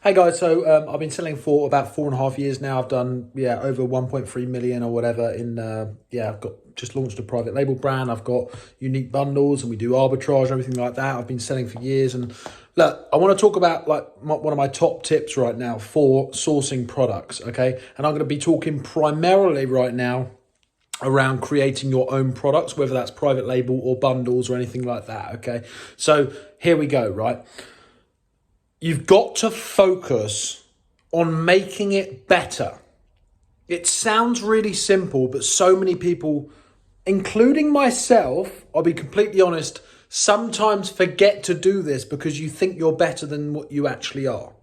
Hey guys, so I've been selling for about 4.5 years now. I've done over 1.3 million or whatever in I've got just launched a private label brand. I've got unique bundles and we do arbitrage and everything like that. I've been selling for years, and look, I want to talk about one of my top tips right now for sourcing products, okay? And I'm going to be talking primarily right now around creating your own products, whether that's private label or bundles or anything like that, okay? So here we go, right? You've got to focus on making it better. It sounds really simple, but so many people, including myself, I'll be completely honest, sometimes forget to do this because you think you're better than what you actually are.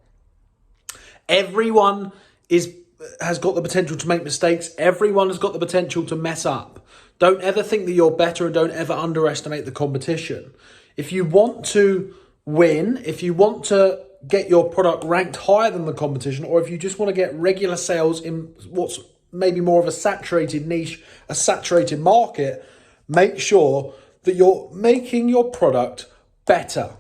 Everyone has got the potential to make mistakes. Everyone has got the potential to mess up. Don't ever think that you're better, and don't ever underestimate the competition. If you want to win, if you want to get your product ranked higher than the competition, or if you just want to get regular sales in what's maybe more of a saturated niche, a saturated market, make sure that you're making your product better.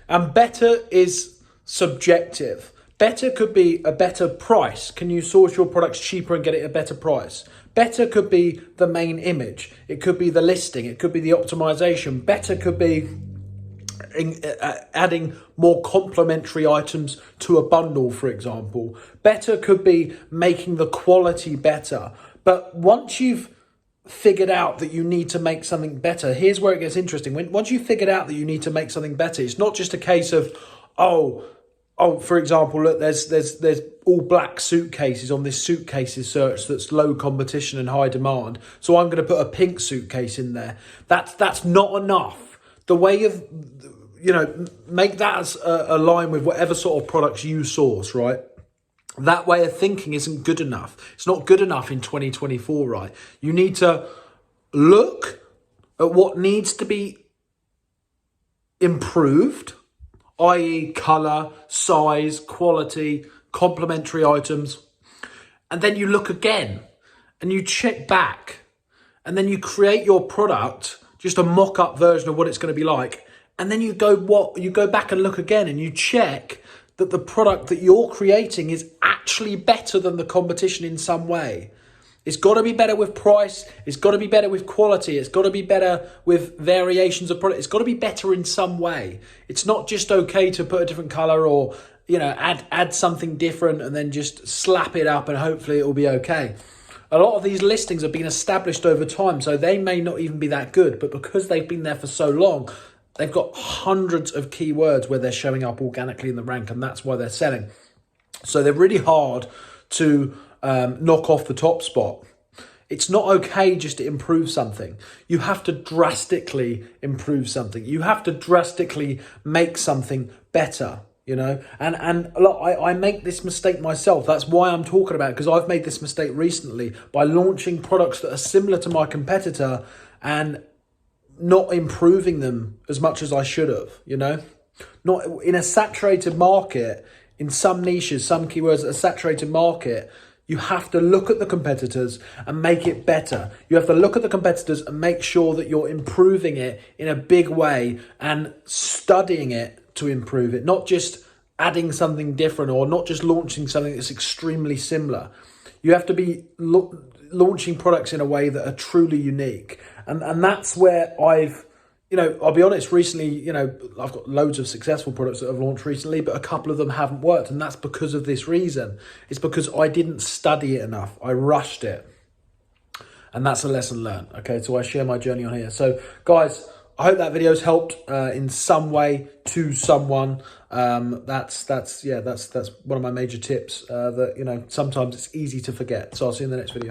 And better is subjective. Better could be a better price. Can you source your products cheaper and get it at a better price? Better could be the main image. It could be the listing. It could be the optimization. Better could be adding more complementary items to a bundle, for example. Better could be making the quality better. But once you've figured out that you need to make something better, here's where it gets interesting. Once you've figured out that you need to make something better, it's not just a case of, for example, look, there's all black suitcases on this suitcases search that's low competition and high demand, so I'm going to put a pink suitcase in there. That's not enough. The way of, make that align with whatever sort of products you source, right? That way of thinking isn't good enough. It's not good enough in 2024, right? You need to look at what needs to be improved, i.e. color, size, quality, complementary items. And then you look again and you check back, and then you create your product, just a mock-up version of what it's going to be like. And then you go back and look again, and you check that the product that you're creating is actually better than the competition in some way. It's got to be better with price. It's got to be better with quality. It's got to be better with variations of product. It's got to be better in some way. It's not just okay to put a different color or, add something different and then just slap it up and hopefully it will be okay. A lot of these listings have been established over time, so they may not even be that good, but because they've been there for so long, they've got hundreds of keywords where they're showing up organically in the rank, and that's why they're selling. So they're really hard to knock off the top spot. It's not okay just to improve something. You have to drastically improve something. You have to drastically make something better. And look, I make this mistake myself. That's why I'm talking about it, because I've made this mistake recently by launching products that are similar to my competitor and not improving them as much as I should have, Not in a saturated market, in some niches, some keywords, a saturated market, you have to look at the competitors and make it better. You have to look at the competitors and make sure that you're improving it in a big way and studying it to improve it, not just adding something different or not just launching something that's extremely similar. You have to be launching products in a way that are truly unique. And that's where I'll be honest, recently, I've got loads of successful products that I've launched recently, but a couple of them haven't worked. And that's because of this reason. It's because I didn't study it enough. I rushed it. And that's a lesson learned. Okay, so I share my journey on here. So guys, I hope that video's helped in some way to someone. That's one of my major tips that, sometimes it's easy to forget. So I'll see you in the next video.